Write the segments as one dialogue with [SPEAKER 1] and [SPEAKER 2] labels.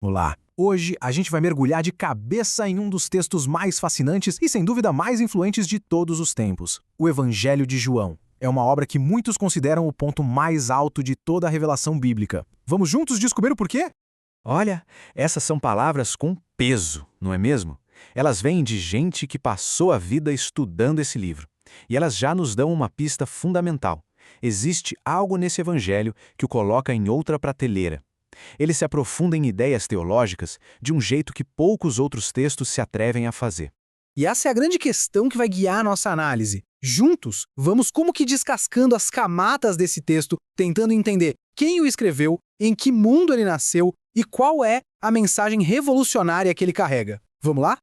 [SPEAKER 1] Olá! Hoje a gente vai mergulhar de cabeça em um dos textos mais fascinantes e, sem dúvida, mais influentes de todos os tempos, o Evangelho de João. É uma obra que muitos consideram o ponto mais alto de toda a revelação bíblica. Vamos juntos descobrir o porquê?
[SPEAKER 2] Olha, essas são palavras com peso, não é mesmo? Elas vêm de gente que passou a vida estudando esse livro. E elas já nos dão uma pista fundamental. Existe algo nesse evangelho que o coloca em outra prateleira. Ele se aprofunda em ideias teológicas de um jeito que poucos outros textos se atrevem a fazer.
[SPEAKER 1] E essa é a grande questão que vai guiar a nossa análise. Juntos, vamos como que descascando as camadas desse texto, tentando entender quem o escreveu, em que mundo ele nasceu e qual é a mensagem revolucionária que ele carrega. Vamos lá?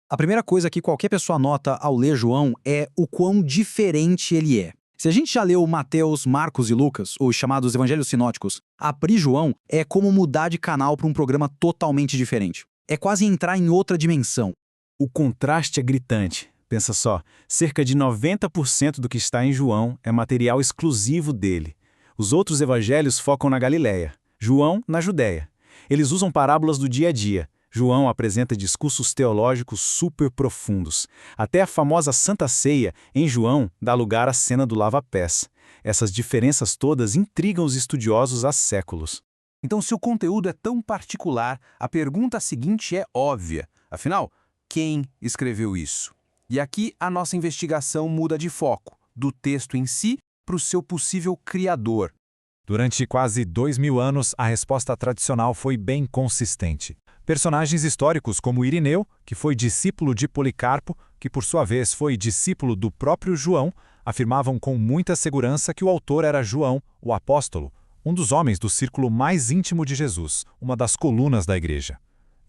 [SPEAKER 3] A primeira coisa que qualquer pessoa nota ao ler João é o quão diferente ele é. Se a gente já leu Mateus, Marcos e Lucas, os chamados evangelhos sinóticos, abrir João é como mudar de canal para um programa totalmente diferente. É quase entrar em outra dimensão.
[SPEAKER 4] O contraste é gritante. Pensa só, cerca de 90% do que está em João é material exclusivo dele. Os outros evangelhos focam na Galileia, João na Judéia. Eles usam parábolas do dia a dia. João apresenta discursos teológicos super profundos. Até a famosa Santa Ceia, em João, dá lugar à cena do lava-pés. Essas diferenças todas intrigam os estudiosos há séculos.
[SPEAKER 2] Então, se o conteúdo é tão particular, a pergunta seguinte é óbvia. Afinal, quem escreveu isso? E aqui a nossa investigação muda de foco, do texto em si para o seu possível criador.
[SPEAKER 5] Durante quase 2000 anos, a resposta tradicional foi bem consistente. Personagens históricos como Irineu, que foi discípulo de Policarpo, que por sua vez foi discípulo do próprio João, afirmavam com muita segurança que o autor era João, o apóstolo, um dos homens do círculo mais íntimo de Jesus, uma das colunas da igreja.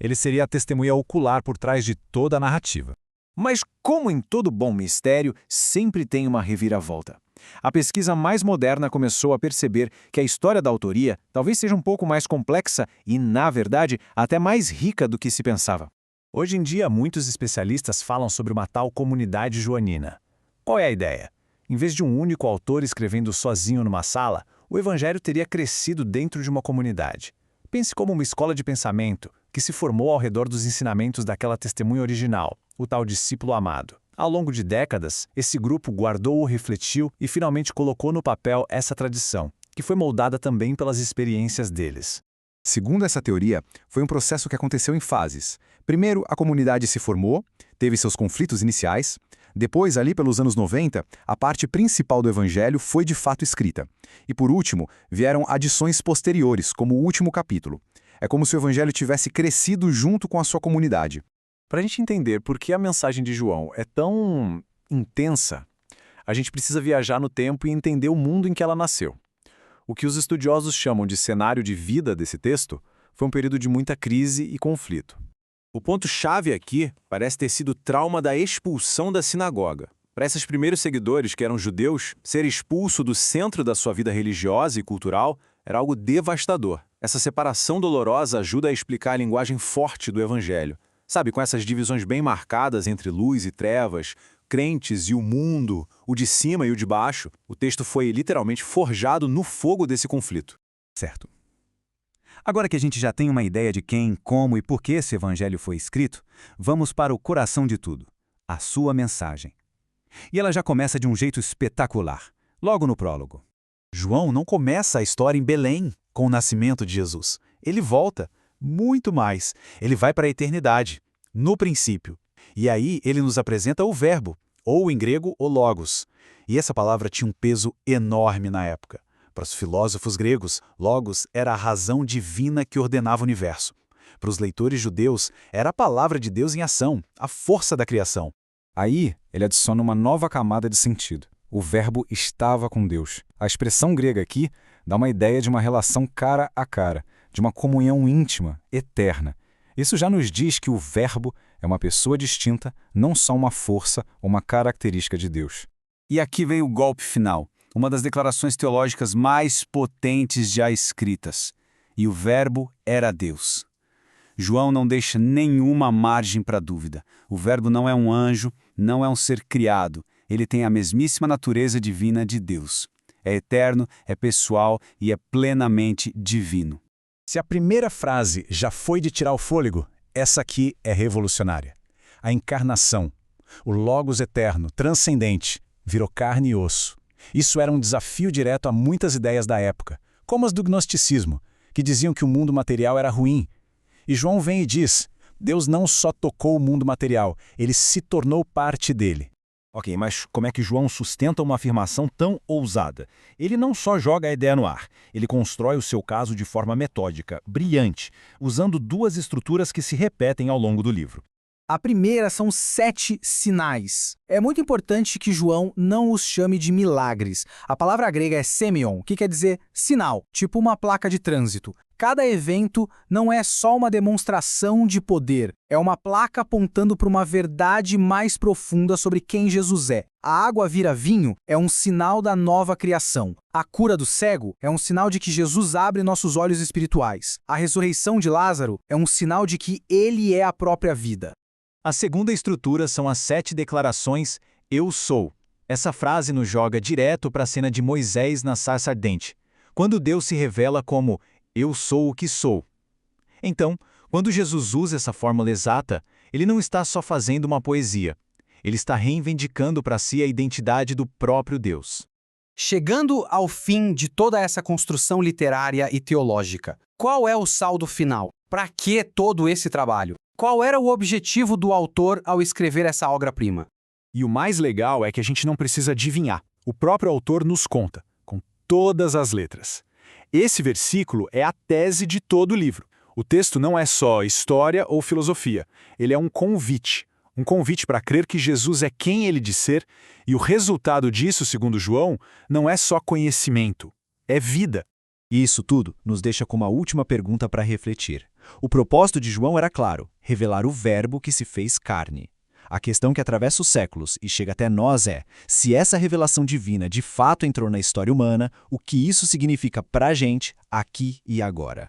[SPEAKER 5] Ele seria a testemunha ocular por trás de toda a narrativa.
[SPEAKER 2] Mas, como em todo bom mistério, sempre tem uma reviravolta. A pesquisa mais moderna começou a perceber que a história da autoria talvez seja um pouco mais complexa e, na verdade, até mais rica do que se pensava.
[SPEAKER 4] Hoje em dia, muitos especialistas falam sobre uma tal comunidade joanina. Qual é a ideia? Em vez de um único autor escrevendo sozinho numa sala, o evangelho teria crescido dentro de uma comunidade. Pense como uma escola de pensamento que se formou ao redor dos ensinamentos daquela testemunha original, o tal discípulo amado. Ao longo de décadas, esse grupo guardou, refletiu e finalmente colocou no papel essa tradição, que foi moldada também pelas experiências deles.
[SPEAKER 6] Segundo essa teoria, foi um processo que aconteceu em fases. Primeiro, a comunidade se formou, teve seus conflitos iniciais. Depois, ali pelos anos 90, a parte principal do evangelho foi de fato escrita. E por último, vieram adições posteriores, como o último capítulo. É como se o evangelho tivesse crescido junto com a sua comunidade.
[SPEAKER 4] Para a gente entender por que a mensagem de João é tão intensa, a gente precisa viajar no tempo e entender o mundo em que ela nasceu. O que os estudiosos chamam de cenário de vida desse texto foi um período de muita crise e conflito. O ponto-chave aqui parece ter sido o trauma da expulsão da sinagoga. Para esses primeiros seguidores, que eram judeus, ser expulso do centro da sua vida religiosa e cultural era algo devastador. Essa separação dolorosa ajuda a explicar a linguagem forte do evangelho. Sabe, com essas divisões bem marcadas entre luz e trevas, crentes e o mundo, o de cima e o de baixo, o texto foi literalmente forjado no fogo desse conflito.
[SPEAKER 3] Certo. Agora que a gente já tem uma ideia de quem, como e por que esse evangelho foi escrito, vamos para o coração de tudo, a sua mensagem. E ela já começa de um jeito espetacular, logo no prólogo.
[SPEAKER 1] João não começa a história em Belém, com o nascimento de Jesus. Ele volta. Muito mais. Ele vai para a eternidade, no princípio. E aí ele nos apresenta o verbo, ou em grego, o logos. E essa palavra tinha um peso enorme na época. Para os filósofos gregos, logos era a razão divina que ordenava o universo. Para os leitores judeus, era a palavra de Deus em ação, a força da criação.
[SPEAKER 6] Aí, ele adiciona uma nova camada de sentido. O verbo estava com Deus. A expressão grega aqui dá uma ideia de uma relação cara a cara, de uma comunhão íntima, eterna. Isso já nos diz que o verbo é uma pessoa distinta, não só uma força ou uma característica de Deus.
[SPEAKER 2] E aqui vem o golpe final, uma das declarações teológicas mais potentes já escritas. E o verbo era Deus. João não deixa nenhuma margem para dúvida. O verbo não é um anjo, não é um ser criado. Ele tem a mesmíssima natureza divina de Deus. É eterno, é pessoal e é plenamente divino.
[SPEAKER 4] Se a primeira frase já foi de tirar o fôlego, essa aqui é revolucionária. A encarnação, o Logos eterno, transcendente, virou carne e osso. Isso era um desafio direto a muitas ideias da época, como as do gnosticismo, que diziam que o mundo material era ruim. E João vem e diz: Deus não só tocou o mundo material, ele se tornou parte dele.
[SPEAKER 7] Ok, mas como é que João sustenta uma afirmação tão ousada? Ele não só joga a ideia no ar, ele constrói o seu caso de forma metódica, brilhante, usando duas estruturas que se repetem ao longo do livro.
[SPEAKER 3] A primeira são 7 sinais. É muito importante que João não os chame de milagres. A palavra grega é semion, que quer dizer sinal, tipo uma placa de trânsito. Cada evento não é só uma demonstração de poder, é uma placa apontando para uma verdade mais profunda sobre quem Jesus é. A água vira vinho é um sinal da nova criação. A cura do cego é um sinal de que Jesus abre nossos olhos espirituais. A ressurreição de Lázaro é um sinal de que ele é a própria vida.
[SPEAKER 2] A segunda estrutura são as 7 declarações "Eu sou". Essa frase nos joga direto para a cena de Moisés na sarça ardente, quando Deus se revela como "Eu sou o que sou". Então, quando Jesus usa essa fórmula exata, ele não está só fazendo uma poesia. Ele está reivindicando para si a identidade do próprio Deus.
[SPEAKER 8] Chegando ao fim de toda essa construção literária e teológica, qual é o saldo final? Para que todo esse trabalho? Qual era o objetivo do autor ao escrever essa obra-prima?
[SPEAKER 4] E o mais legal é que a gente não precisa adivinhar. O próprio autor nos conta, com todas as letras. Esse versículo é a tese de todo o livro. O texto não é só história ou filosofia. Ele é um convite. Um convite para crer que Jesus é quem ele diz ser, e o resultado disso, segundo João, não é só conhecimento, é vida.
[SPEAKER 2] E isso tudo nos deixa com uma última pergunta para refletir. O propósito de João era claro: revelar o Verbo que se fez carne. A questão que atravessa os séculos e chega até nós é: se essa revelação divina de fato entrou na história humana, o que isso significa para a gente, aqui e agora?